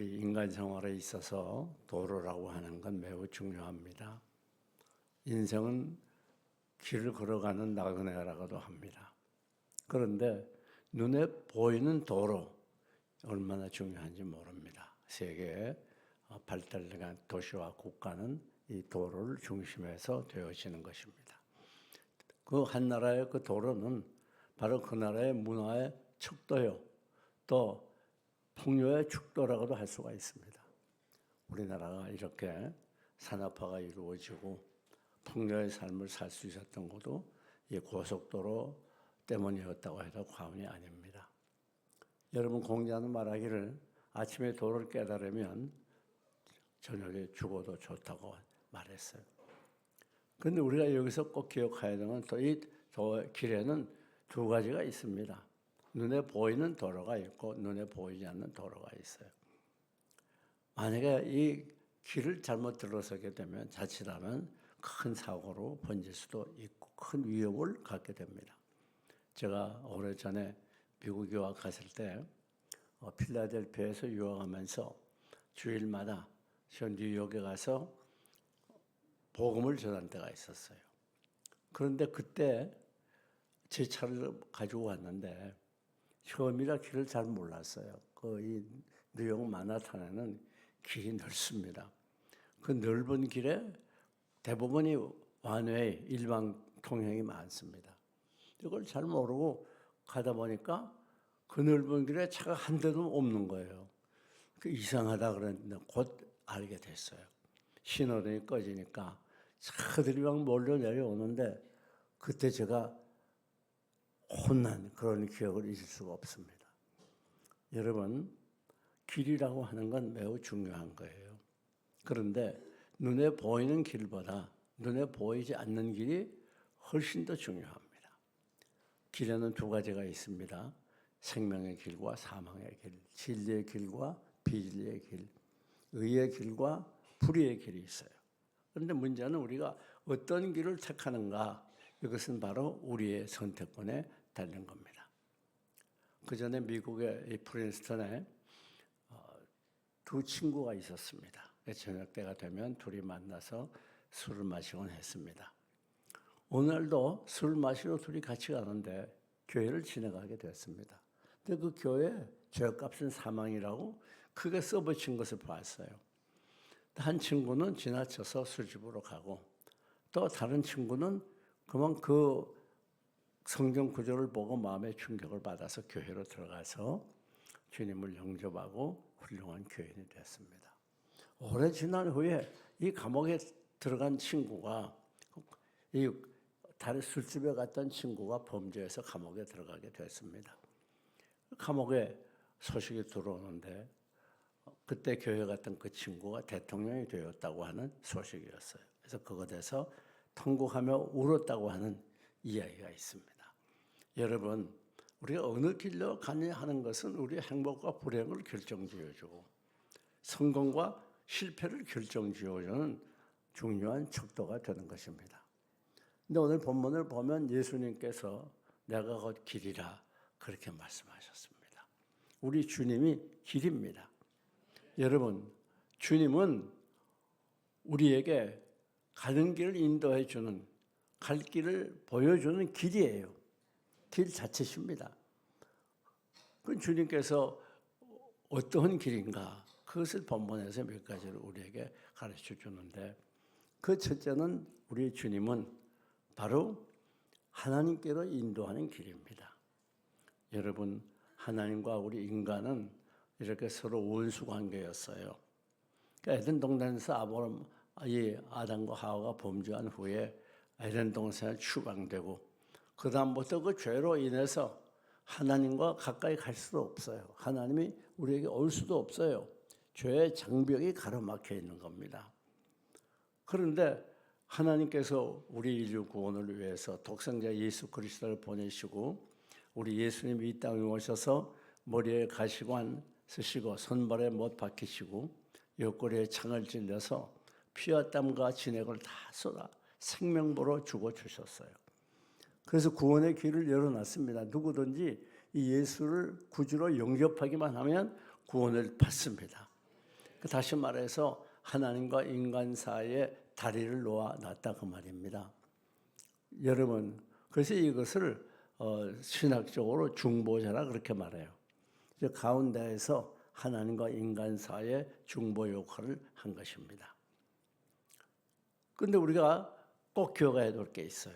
우리 인간 생활에 있어서 도로라고 하는 건 매우 중요합니다. 인생은 길을 걸어가는 나그네라고도 합니다. 그런데 눈에 보이는 도로 얼마나 중요한지 모릅니다. 세계의 발달된 도시와 국가는 이 도로를 중심에서 되어지는 것입니다. 그 한 나라의 그 도로는 바로 그 나라의 문화의 척도요, 또 풍요의 축도라고도 할 수가 있습니다. 우리나라가 이렇게 산업화가 이루어지고 풍요의 삶을 살 수 있었던 것도 이 고속도로 때문이었다고 해도 과언이 아닙니다. 여러분, 공자는 말하기를 아침에 도를 깨달으면 저녁에 죽어도 좋다고 말했어요. 그런데 우리가 여기서 꼭 기억해야 되는 또 이 길에는 두 가지가 있습니다. 눈에 보이는 도로가 있고 눈에 보이지 않는 도로가 있어요. 만약에 이 길을 잘못 들어서게 되면 자칫하면 큰 사고로 번질 수도 있고 큰 위협을 갖게 됩니다. 제가 오래전에 미국 유학 갔을 때 필라델피아에서 유학하면서 주일마다 저 뉴욕에 가서 복음을 전할 때가 있었어요. 그런데 그때 제 차를 가지고 왔는데 처음이라 길을 잘 몰랐어요. 이 뉴욕 만하탄에는 길이 넓습니다. 그 넓은 길에 대부분이 완웨이, 일반 통행이 많습니다. 이걸 잘 모르고 가다 보니까 그 넓은 길에 차가 한 대도 없는 거예요. 이상하다 그랬는데 곧 알게 됐어요. 신호등이 꺼지니까 차들이 막 몰려 내려오는데 그때 제가 혼난 그런 기억을 잊을 수가 없습니다. 여러분, 길이라고 하는 건 매우 중요한 거예요. 그런데 눈에 보이는 길보다 눈에 보이지 않는 길이 훨씬 더 중요합니다. 길에는 두 가지가 있습니다. 생명의 길과 사망의 길, 진리의 길과 비진리의 길, 의의 길과 불의의 길이 있어요. 그런데 문제는 우리가 어떤 길을 택하는가, 이것은 바로 우리의 선택권에 달린 겁니다. 그 전에 미국의 이 프린스턴에 두 친구가 있었습니다. 저녁 때가 되면 둘이 만나서 술을 마시곤 했습니다. 오늘도 술 마시러 둘이 같이 가는데 교회를 지나가게 됐습니다. 근데 그 교회에 죄값은 사망이라고 크게 써붙인 것을 봤어요. 한 친구는 지나쳐서 술집으로 가고 또 다른 친구는 그만 그 성경 구절을 보고 마음의 충격을 받아서 교회로 들어가서 주님을 영접하고 훌륭한 교인이 됐습니다. 오래 지난 후에 이 감옥에 들어간 친구가 이 다른 술집에 갔던 친구가 범죄해서 감옥에 들어가게 됐습니다. 감옥에 소식이 들어오는데 그때 교회 갔던 그 친구가 대통령이 되었다고 하는 소식이었어요. 그래서 그것에서 통곡하며 울었다고 하는 이야기가 있습니다. 여러분, 우리가 어느 길로 가냐 하는 것은 우리의 행복과 불행을 결정지어주고 성공과 실패를 결정지어주는 중요한 척도가 되는 것입니다. 근데 오늘 본문을 보면 예수님께서 내가 곧 길이라 그렇게 말씀하셨습니다. 우리 주님이 길입니다. 여러분, 주님은 우리에게 가는 길을 인도해 주는, 갈 길을 보여주는 길이에요. 길 자체십니다. 그 주님께서 어떤 길인가, 그것을 본문에서 몇 가지를 우리에게 가르쳐 주는데, 그 첫째는 우리 주님은 바로 하나님께로 인도하는 길입니다. 여러분, 하나님과 우리 인간은 이렇게 서로 원수 관계였어요. 그러니까 에덴 동산에서 아담과 하와가 범죄한 후에 에덴 동산에 추방되고 그 다음부터 그 죄로 인해서 하나님과 가까이 갈 수도 없어요. 하나님이 우리에게 올 수도 없어요. 죄의 장벽이 가로막혀 있는 겁니다. 그런데 하나님께서 우리 인류 구원을 위해서 독생자 예수 그리스도를 보내시고 우리 예수님이 이 땅에 오셔서 머리에 가시관 쓰시고 손발에 못 박히시고 옆구리에 창을 찔러서 피와 땀과 진액을 다 쏟아 생명보로 죽어주셨어요. 그래서 구원의 길을 열어놨습니다. 누구든지 이 예수를 구주로 영접하기만 하면 구원을 받습니다. 다시 말해서 하나님과 인간 사이에 다리를 놓아 놨다 그 말입니다. 여러분, 그래서 이것을 신학적으로 중보자라 그렇게 말해요. 가운데에서 하나님과 인간 사이의 중보 역할을 한 것입니다. 그런데 우리가 꼭 기억해야 될 게 있어요.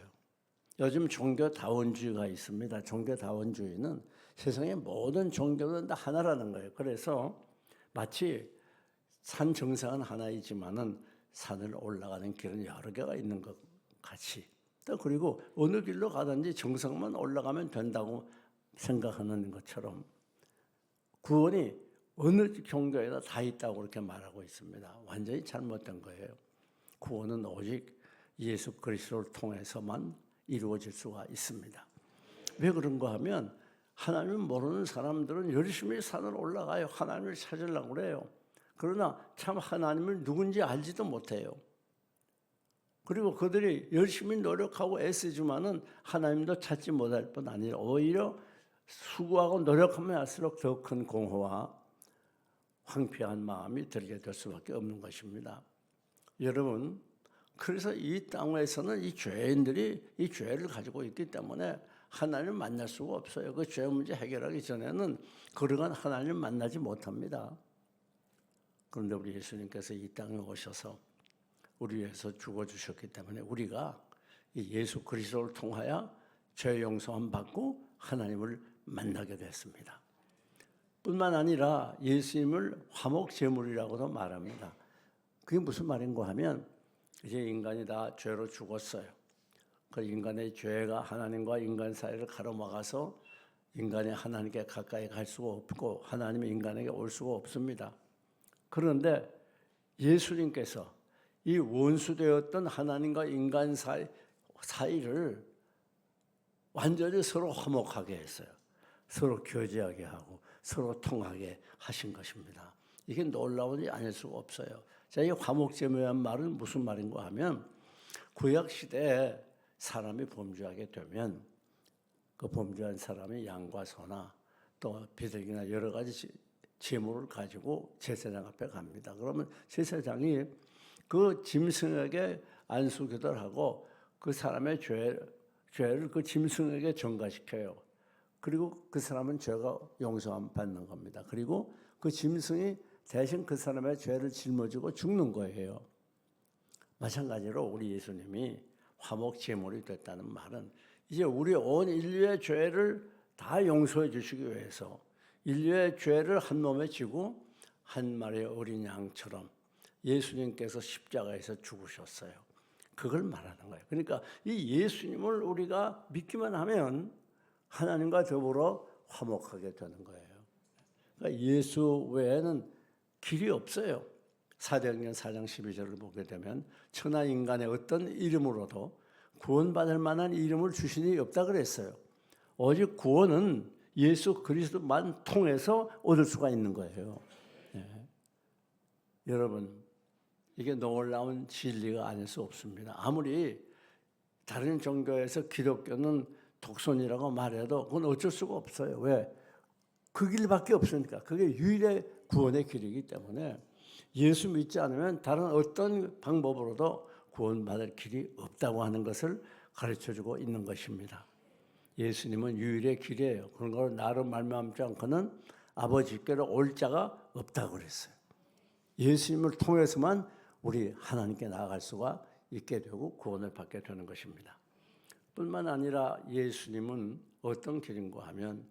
요즘 종교다원주의가 있습니다. 종교다원주의는 세상의 모든 종교는 다 하나라는 거예요. 그래서 마치 산 정상은 하나이지만은 산을 올라가는 길은 여러 개가 있는 것 같이, 또 그리고 어느 길로 가든지 정상만 올라가면 된다고 생각하는 것처럼 구원이 어느 종교에나 다 있다고 그렇게 말하고 있습니다. 완전히 잘못된 거예요. 구원은 오직 예수 그리스도를 통해서만 이루어질 수가 있습니다. 왜 그런가 하면 하나님을 모르는 사람들은 열심히 산을 올라가요. 하나님을 찾으려고 그래요. 그러나 참 하나님을 누군지 알지도 못해요. 그리고 그들이 열심히 노력하고 애쓰지만은 하나님도 찾지 못할 뿐 아니라 오히려 수고하고 노력하면 할수록 더 큰 공허와 황폐한 마음이 들게 될 수밖에 없는 것입니다. 여러분, 그래서 이 땅에서는 이 죄인들이 이 죄를 가지고 있기 때문에 하나님을 만날 수가 없어요. 그 죄 문제 해결하기 전에는 그러한 하나님을 만나지 못합니다. 그런데 우리 예수님께서 이 땅에 오셔서 우리 위해서 죽어주셨기 때문에 우리가 이 예수 그리스도를 통하여 죄 용서함 받고 하나님을 만나게 됐습니다. 뿐만 아니라 예수님을 화목제물이라고도 말합니다. 그게 무슨 말인가 하면 이제 인간이 다 죄로 죽었어요. 그 인간의 죄가 하나님과 인간 사이를 가로막아서 인간이 하나님께 가까이 갈 수가 없고 하나님이 인간에게 올 수가 없습니다. 그런데 예수님께서 이 원수되었던 하나님과 인간 사이를 완전히 서로 화목하게 했어요. 서로 교제하게 하고 서로 통하게 하신 것입니다. 이게 놀라운지 아닐 수가 없어요. 자, 이 화목제물이라는 말은 무슨 말인가 하면 구약 시대에 사람이 범죄하게 되면 그 범죄한 사람이 양과 소나 또 비둘기나 여러 가지 제물을 가지고 제사장 앞에 갑니다. 그러면 제사장이 그 짐승에게 안수기도를 하고 그 사람의 죄를 그 짐승에게 전가시켜요. 그리고 그 사람은 죄가 용서함 받는 겁니다. 그리고 그 짐승이 대신 그 사람의 죄를 짊어지고 죽는 거예요. 마찬가지로 우리 예수님이 화목제물이 됐다는 말은 이제 우리 온 인류의 죄를 다 용서해 주시기 위해서 인류의 죄를 한 몸에 지고 한 마리의 어린 양처럼 예수님께서 십자가에서 죽으셨어요. 그걸 말하는 거예요. 그러니까 이 예수님을 우리가 믿기만 하면 하나님과 더불어 화목하게 되는 거예요. 그러니까 예수 외에는 길이 없어요. 사도행전 4장 12절을 보게 되면 천하 인간의 어떤 이름으로도 구원받을 만한 이름을 주신 이 없다 그랬어요. 오직 구원은 예수 그리스도만 통해서 얻을 수가 있는 거예요. 네. 여러분, 이게 놀라운 진리가 아닐 수 없습니다. 아무리 다른 종교에서 기독교는 독선이라고 말해도 그건 어쩔 수가 없어요. 왜? 그 길밖에 없으니까. 그게 유일의 구원의 길이기 때문에 예수 믿지 않으면 다른 어떤 방법으로도 구원받을 길이 없다고 하는 것을 가르쳐주고 있는 것입니다. 예수님은 유일의 길이에요. 그런 걸 나로 말미암지 않고는 아버지께로 올 자가 없다고 그랬어요. 예수님을 통해서만 우리 하나님께 나아갈 수가 있게 되고 구원을 받게 되는 것입니다. 뿐만 아니라 예수님은 어떤 길인가 하면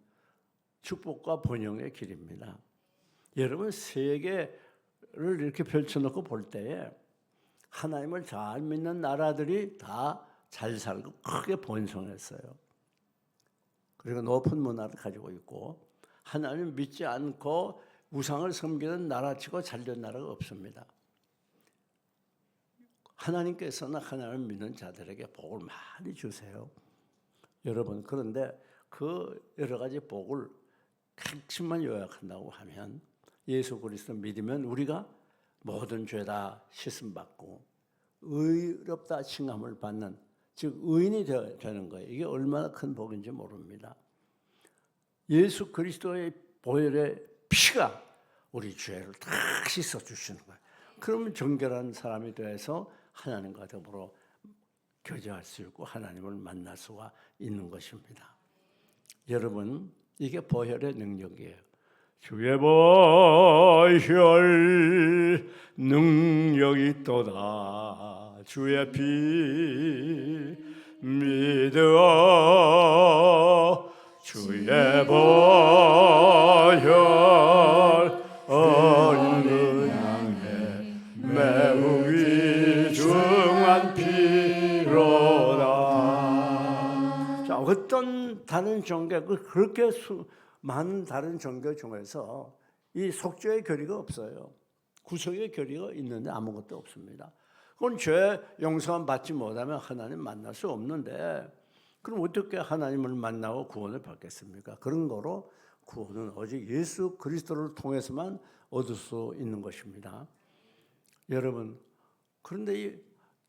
축복과 번영의 길입니다. 여러분, 세계를 이렇게 펼쳐놓고 볼 때에 하나님을 잘 믿는 나라들이 다 잘 살고 크게 번성했어요. 그리고 높은 문화를 가지고 있고 하나님을 믿지 않고 우상을 섬기는 나라치고 잘된 나라가 없습니다. 하나님께서는 하나님을 믿는 자들에게 복을 많이 주세요. 여러분, 그런데 그 여러 가지 복을 핵심만 요약한다고 하면 예수 그리스도 믿으면 우리가 모든 죄 다 씻음받고 의롭다 칭함을 받는, 즉 의인이 되는 거예요. 이게 얼마나 큰 복인지 모릅니다. 예수 그리스도의 보혈의 피가 우리 죄를 다 씻어 주시는 거예요. 그러면 정결한 사람이 돼서 하나님과 더불어 교제할 수 있고 하나님을 만날 수가 있는 것입니다. 여러분, 이게 보혈의 능력이에요. 주의 보혈 능력이 있도다. 주의 피 믿어. 주의 보혈 어린 양의 매우 귀중한 피로다. 자, 어떤 다른 종교, 그렇게 많은 다른 종교 중에서 이 속죄의 교리가 없어요. 구속의 교리가 있는데 아무것도 없습니다. 그건 죄 용서만 받지 못하면 하나님 만날 수 없는데, 그럼 어떻게 하나님을 만나고 구원을 받겠습니까? 그런 거로 구원은 오직 예수 그리스도를 통해서만 얻을 수 있는 것입니다. 여러분, 그런데 이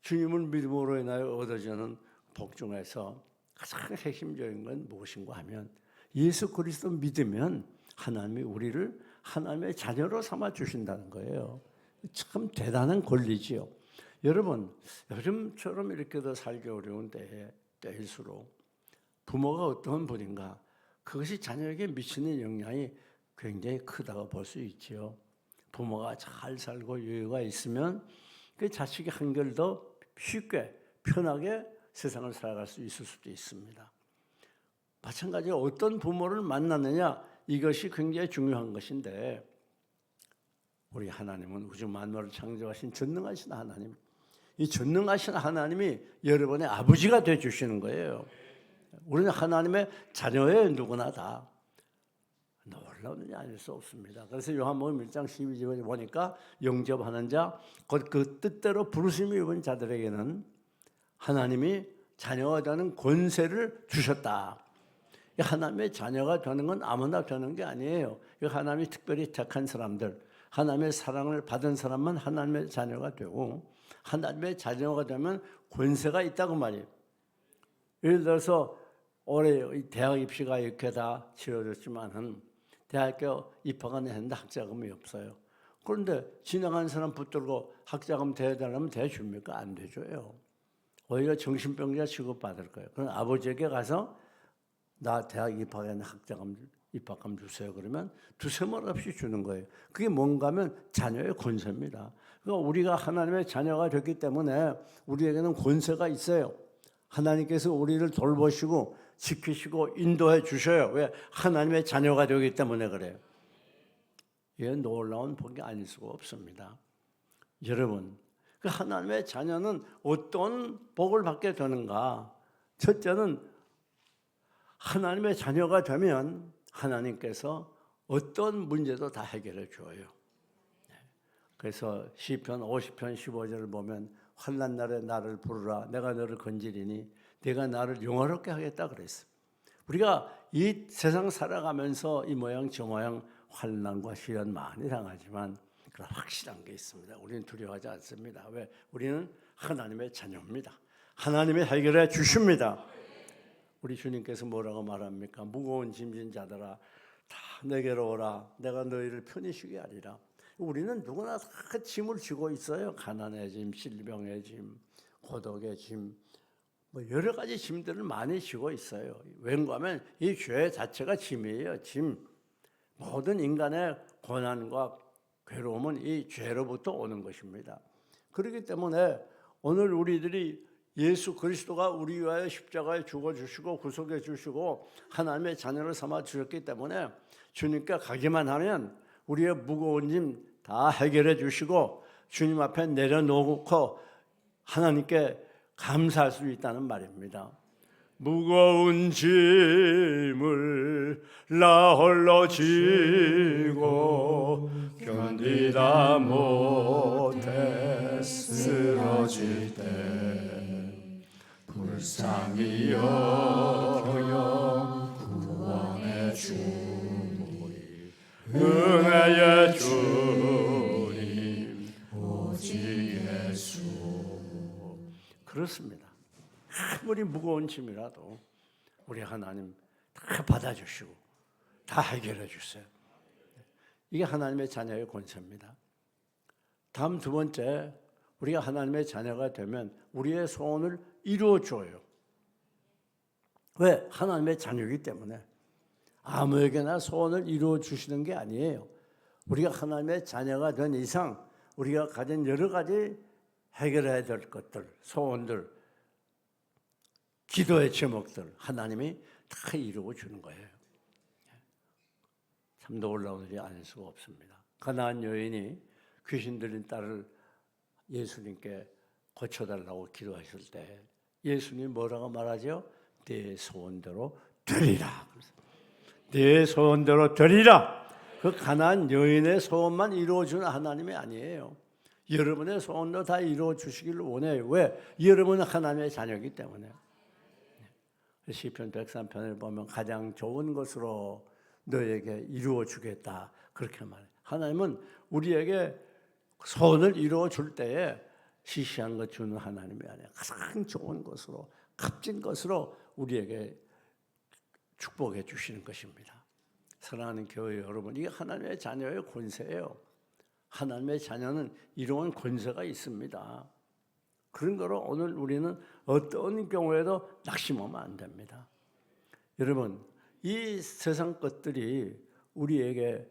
주님을 믿음으로 인하여 얻어지는 복 중에서 가장 핵심적인 건 무엇인가 하면, 예수 그리스도 믿으면 하나님이 우리를 하나님의 자녀로 삼아 주신다는 거예요. 참 대단한 권리지요. 여러분, 요즘처럼 이렇게 더 살기 어려운 때일수록 부모가 어떤 분인가, 그것이 자녀에게 미치는 영향이 굉장히 크다고 볼 수 있지요. 부모가 잘 살고 여유가 있으면 그 자식이 한결 더 쉽게 편하게 세상을 살아갈 수 있을 수도 있습니다. 마찬가지로 어떤 부모를 만나느냐, 이것이 굉장히 중요한 것인데, 우리 하나님은 우주 만물을 창조하신 전능하신 하나님, 이 전능하신 하나님이 여러분의 아버지가 되어주시는 거예요. 우리는 하나님의 자녀예요. 누구나 다. 놀라운 일이 아닐 수 없습니다. 그래서 요한복음 1장 12절에 보니까 영접하는 자, 곧 그 뜻대로 부르심이 입은 자들에게는 하나님이 자녀가 되는 권세를 주셨다. 하나님의 자녀가 되는 건 아무나 되는 게 아니에요. 하나님이 특별히 택한 사람들, 하나님의 사랑을 받은 사람만 하나님의 자녀가 되고, 하나님의 자녀가 되면 권세가 있다고 말이에요. 예를 들어서 올해 대학 입시가 이렇게 다 치러졌지만은 대학교 입학은 했는데 학자금이 없어요. 그런데 지나간 사람 붙들고 학자금 대달라면 대줍니까? 안 대줘요. 오히려 정신병자 취급받을 거예요. 그럼 아버지에게 가서 나 대학 입학했는데 학자금 입학금 주세요. 그러면 두세 말 없이 주는 거예요. 그게 뭔가 하면 자녀의 권세입니다. 그러니까 우리가 하나님의 자녀가 됐기 때문에 우리에게는 권세가 있어요. 하나님께서 우리를 돌보시고 지키시고 인도해 주셔요. 왜? 하나님의 자녀가 되기 때문에 그래요. 이게 놀라운 복이 아닐 수가 없습니다. 여러분, 그 하나님의 자녀는 어떤 복을 받게 되는가? 첫째는 하나님의 자녀가 되면 하나님께서 어떤 문제도 다 해결해 줘요. 그래서 시편 50편 15절을 보면 환난 날에 나를 부르라, 내가 너를 건지리니 내가 나를 영화롭게 하겠다 그랬어요. 우리가 이 세상 살아가면서 이 모양 저 모양 환난과 시련 많이 당하지만 그런 확실한 게 있습니다. 우리는 두려워하지 않습니다. 왜? 우리는 하나님의 자녀입니다. 하나님이 해결해 주십니다. 우리 주님께서 뭐라고 말합니까? 무거운 짐진 자들아 다 내게로 오라, 내가 너희를 편히 쉬게 하리라. 우리는 누구나 다 짐을 지고 있어요. 가난의 짐, 질병의 짐, 고독의 짐, 뭐 여러 가지 짐들을 많이 지고 있어요. 왠가 하면 이 죄 자체가 짐이에요. 짐. 모든 인간의 고난과 괴로움은 이 죄로부터 오는 것입니다. 그렇기 때문에 오늘 우리들이 예수 그리스도가 우리 위하여 십자가에 죽어주시고 구속해 주시고 하나님의 자녀를 삼아 주셨기 때문에 주님께 가기만 하면 우리의 무거운 짐 다 해결해 주시고 주님 앞에 내려놓고 하나님께 감사할 수 있다는 말입니다. 무거운 짐을 나 홀로 지고 견디다 못해 쓰러질 때 불쌍히 여겨 구원해 주니 은혜의 주님 오직 예수. 그렇습니다. 아무리 무거운 짐이라도 우리 하나님 다 받아주시고 다 해결해 주세요. 이게 하나님의 자녀의 권세입니다. 다음 두 번째, 우리가 하나님의 자녀가 되면 우리의 소원을 이루어줘요. 왜? 하나님의 자녀이기 때문에. 아무에게나 소원을 이루어주시는 게 아니에요. 우리가 하나님의 자녀가 된 이상 우리가 가진 여러 가지 해결해야 될 것들, 소원들, 기도의 제목들 하나님이 다 이루어 주는 거예요. 참 놀라운 일이 아닐 수가 없습니다. 가나안 여인이 귀신 들린 딸을 예수님께 고쳐달라고 기도하실 때 예수님 뭐라고 말하죠? 내 소원대로 되리라. 내 소원대로 되리라. 그 가나안 여인의 소원만 이루어주는 하나님이 아니에요. 여러분의 소원도 다 이루어주시기를 원해요. 왜? 여러분은 하나님의 자녀이기 때문에. 시편 103편을 보면 가장 좋은 것으로 너에게 이루어주겠다 그렇게 말해요. 하나님은 우리에게 소원을 이루어줄 때에 시시한 것 주는 하나님이 아니라 가장 좋은 것으로 값진 것으로 우리에게 축복해 주시는 것입니다. 사랑하는 교회 여러분, 이게 하나님의 자녀의 권세예요. 하나님의 자녀는 이러한 권세가 있습니다. 그런 거로 오늘 우리는 어떤 경우에도 낙심하면 안 됩니다. 여러분, 이 세상 것들이 우리에게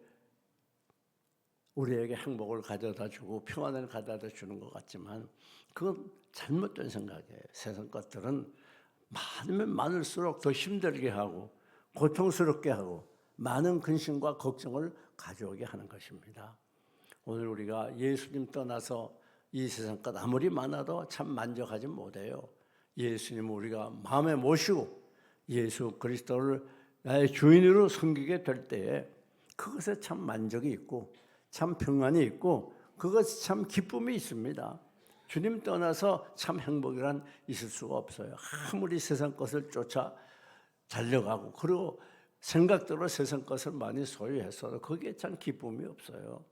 행복을 가져다 주고 평안을 가져다 주는 것 같지만 그건 잘못된 생각이에요. 세상 것들은 많으면 많을수록 더 힘들게 하고 고통스럽게 하고 많은 근심과 걱정을 가져오게 하는 것입니다. 오늘 우리가 예수님 떠나서 이 세상 것 아무리 많아도 참 만족하지 못해요. 예수님을 우리가 마음에 모시고 예수 그리스도를 나의 주인으로 섬기게 될 때에 그것에 참 만족이 있고 참 평안이 있고 그것에 참 기쁨이 있습니다. 주님 떠나서 참 행복이란 있을 수가 없어요. 아무리 세상 것을 쫓아 달려가고 그리고 생각대로 세상 것을 많이 소유했어도 거기에 참 기쁨이 없어요.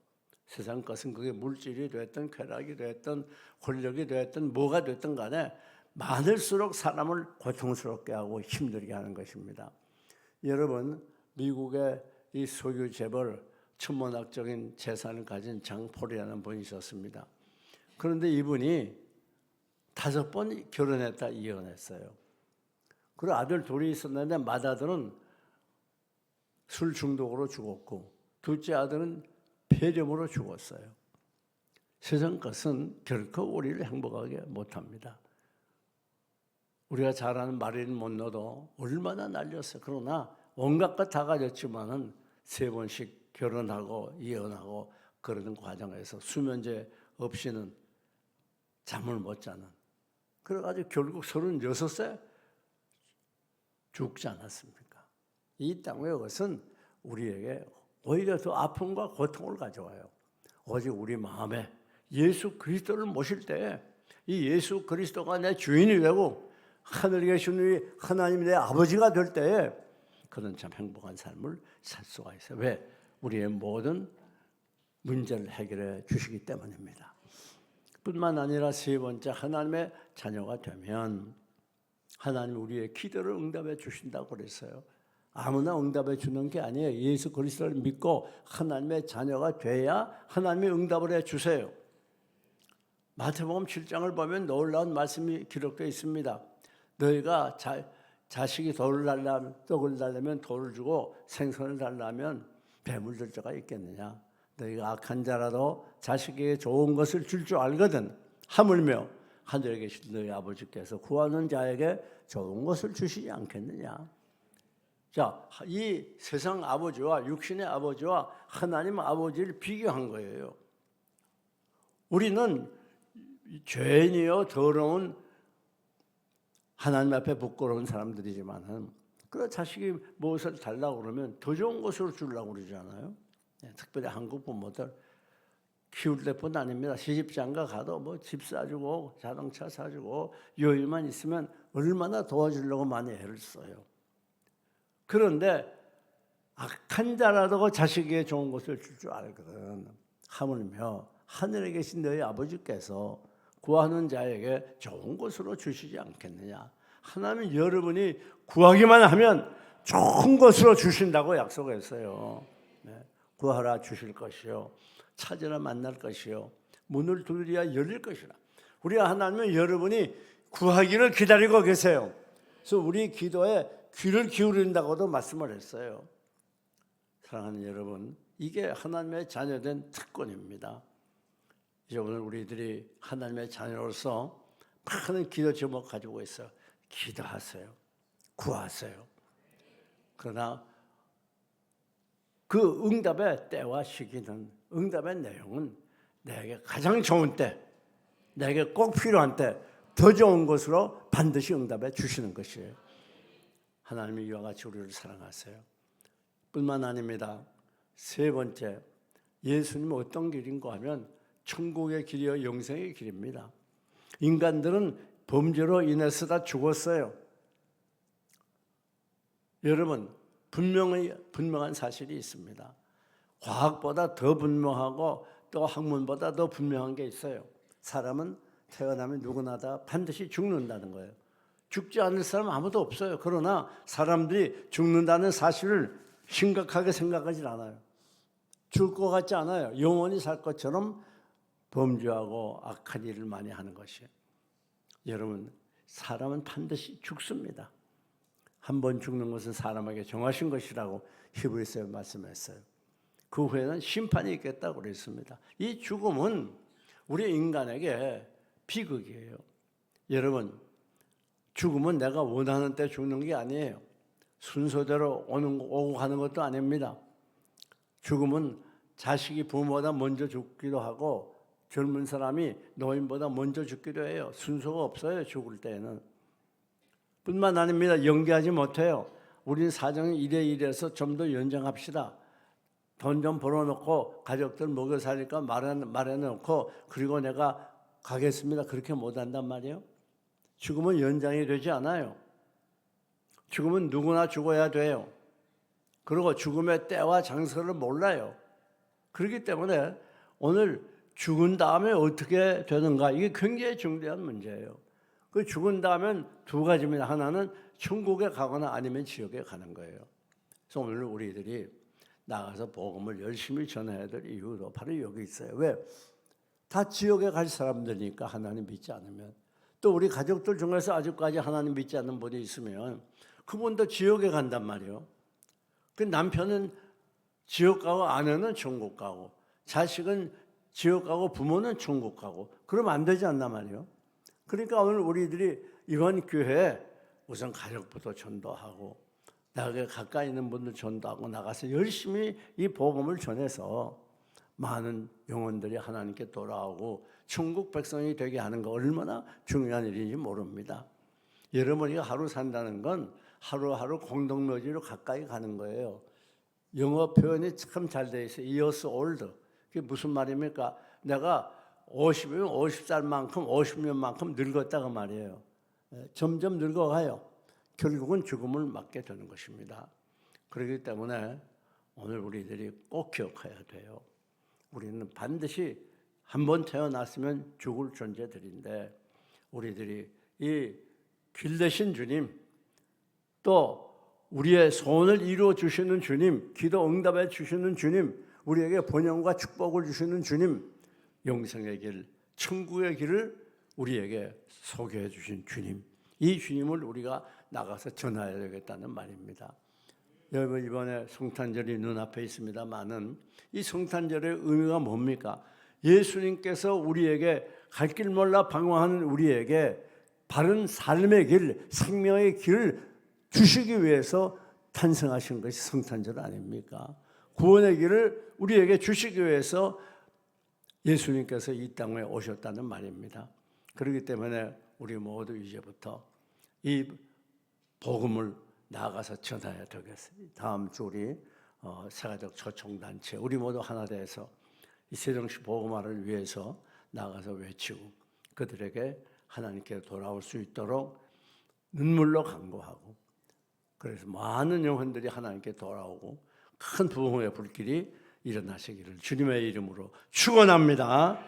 세상 것은 그게 물질이 됐든 쾌락이 됐든 권력이 됐든 뭐가 됐든 간에 많을수록 사람을 고통스럽게 하고 힘들게 하는 것입니다. 여러분, 미국의 이 소유 재벌 천문학적인 재산을 가진 장폴이라는 분이 있었습니다. 그런데 이분이 5번 결혼했다 이혼했어요. 그리고 아들 둘이 있었는데 맏아들은 술 중독으로 죽었고 둘째 아들은 폐렴으로 죽었어요. 세상 것은 결코 우리를 행복하게 못합니다. 우리가 잘 아는 마릴린 먼로도 얼마나 날렸어요. 그러나 온갖 것 다 가졌지만은 3번씩 결혼하고 이혼하고 그러는 과정에서 수면제 없이는 잠을 못 자는. 그래가지고 결국 36세 죽지 않았습니까? 이 땅의 것은 우리에게 오히려 더 아픔과 고통을 가져와요. 오직 우리 마음에 예수 그리스도를 모실 때 이 예수 그리스도가 내 주인이 되고 하늘에 계신 우리 하나님이 내 아버지가 될 때에 그는 참 행복한 삶을 살 수가 있어요. 왜? 우리의 모든 문제를 해결해 주시기 때문입니다. 뿐만 아니라 3번째, 하나님의 자녀가 되면 하나님이 우리의 기도를 응답해 주신다고 그랬어요. 아무나 응답해 주는 게 아니에요. 예수 그리스도를 믿고 하나님의 자녀가 돼야 하나님이 응답을 해 주세요. 마태복음 7장을 보면 놀라운 말씀이 기록되어 있습니다. 너희가 자식이 떡을 달라면 돌을 주고 생선을 달라면 뱀을 줄 자가 있겠느냐. 너희가 악한 자라도 자식에게 좋은 것을 줄 줄 알거든. 하물며 하늘에 계신 너희 아버지께서 구하는 자에게 좋은 것을 주시지 않겠느냐. 자, 이 세상 아버지와 육신의 아버지와 하나님 아버지를 비교한 거예요. 우리는 죄인이요 더러운 하나님 앞에 부끄러운 사람들이지만은 그 자식이 무엇을 달라고 그러면 더 좋은 것으로 주려고 그러잖아요. 특별히 한국 부모들 키울 때뿐 아닙니다. 시집장가 가도 뭐 집 사주고 자동차 사주고 여유만 있으면 얼마나 도와주려고 많이 애를 써요. 그런데 악한 자라도 자식에게 좋은 것을 줄 줄 알거든. 하물며 하늘에 계신 너희 아버지께서 구하는 자에게 좋은 것으로 주시지 않겠느냐. 하나님은 여러분이 구하기만 하면 좋은 것으로 주신다고 약속했어요. 구하라 주실 것이요 찾으라 만날 것이요 문을 두드려야 열릴 것이라. 우리 하나님은 여러분이 구하기를 기다리고 계세요. 그래서 우리 기도에 귀를 기울인다고도 말씀을 했어요. 사랑하는 여러분, 이게 하나님의 자녀된 특권입니다. 이제 오늘 우리들이 하나님의 자녀로서 많은 기도 제목 가지고 있어요. 기도하세요. 구하세요. 그러나 그 응답의 때와 시기는, 응답의 내용은 내게 가장 좋은 때, 내게 꼭 필요한 때, 더 좋은 것으로 반드시 응답해 주시는 것이에요. 하나님이 이와 같이 우리를 사랑하세요. 뿐만 아닙니다. 세 번째, 예수님은 어떤 길인가 하면 천국의 길이요 영생의 길입니다. 인간들은 범죄로 인해서 다 죽었어요. 여러분, 분명한 사실이 있습니다. 과학보다 더 분명하고 또 학문보다 더 분명한 게 있어요. 사람은 태어나면 누구나 다 반드시 죽는다는 거예요. 죽지 않을 사람 아무도 없어요. 그러나 사람들이 죽는다는 사실을 심각하게 생각하지 않아요. 죽을 것 같지 않아요. 영원히 살 것처럼 범죄하고 악한 일을 많이 하는 것이에요. 여러분, 사람은 반드시 죽습니다. 한 번 죽는 것은 사람에게 정하신 것이라고 히브리서에 말씀했어요. 그 후에는 심판이 있겠다고 그랬습니다. 이 죽음은 우리 인간에게 비극이에요. 여러분, 죽음은 내가 원하는 때 죽는 게 아니에요. 순서대로 오고 가는 것도 아닙니다. 죽음은 자식이 부모보다 먼저 죽기도 하고 젊은 사람이 노인보다 먼저 죽기도 해요. 순서가 없어요. 죽을 때에는. 뿐만 아닙니다. 연기하지 못해요. 우리는 사정이 이래서 좀 더 연장합시다. 돈 좀 벌어놓고 가족들 먹여 살릴까 말해놓고 그리고 내가 가겠습니다. 그렇게 못한단 말이에요. 죽음은 연장이 되지 않아요. 죽음은 누구나 죽어야 돼요. 그리고 죽음의 때와 장소를 몰라요. 그렇기 때문에 오늘 죽은 다음에 어떻게 되는가, 이게 굉장히 중대한 문제예요. 그 죽은 다음엔 두 가지입니다. 하나는 천국에 가거나 아니면 지옥에 가는 거예요. 그래서 오늘 우리들이 나가서 복음을 열심히 전해야 될 이유도 바로 여기 있어요. 왜? 다 지옥에 갈 사람들이니까, 하나님 믿지 않으면. 또 우리 가족들 중에서 아직까지 하나님 믿지 않는 분이 있으면 그분도 지옥에 간단 말이에요. 그 남편은 지옥 가고 아내는 천국 가고 자식은 지옥 가고 부모는 천국 가고 그러면 안 되지 않나 말이에요. 그러니까 오늘 우리들이 이번 교회에 우선 가족부터 전도하고 나에게 가까이 있는 분들 전도하고 나가서 열심히 이 복음을 전해서 많은 영혼들이 하나님께 돌아오고 천국 백성이 되게 하는 거 얼마나 중요한 일인지 모릅니다. 여러분이 하루 산다는 건 하루하루 공동묘지로 가까이 가는 거예요. 영어 표현이 참 잘 돼 있어요. years old. 그게 무슨 말입니까? 내가 50이면 50살만큼 50년만큼 늙었다고 말이에요. 점점 늙어가요. 결국은 죽음을 맞게 되는 것입니다. 그렇기 때문에 오늘 우리들이 꼭 기억해야 돼요. 우리는 반드시 한번 태어났으면 죽을 존재들인데 우리들이 이 길 대신 주님, 또 우리의 소원을 이루어 주시는 주님, 기도 응답해 주시는 주님, 우리에게 번영과 축복을 주시는 주님, 영생의 길, 천국의 길을 우리에게 소개해 주신 주님, 이 주님을 우리가 나가서 전해야 되겠다는 말입니다. 여러분, 이번에 성탄절이 눈앞에 있습니다만은 이 성탄절의 의미가 뭡니까? 예수님께서 우리에게 갈 길 몰라 방황하는 우리에게 바른 삶의 길, 생명의 길을 주시기 위해서 탄생하신 것이 성탄절 아닙니까? 구원의 길을 우리에게 주시기 위해서 예수님께서 이 땅에 오셨다는 말입니다. 그렇기 때문에 우리 모두 이제부터 이 복음을 나아가서 전해야 되겠어요. 다음 주 우리 세가족 초청단체 우리 모두 하나 돼서 이 세종시 복음화를 위해서 나가서 외치고 그들에게 하나님께 돌아올 수 있도록 눈물로 간구하고, 그래서 많은 영혼들이 하나님께 돌아오고 큰 부흥의 불길이 일어나시기를 주님의 이름으로 축원합니다.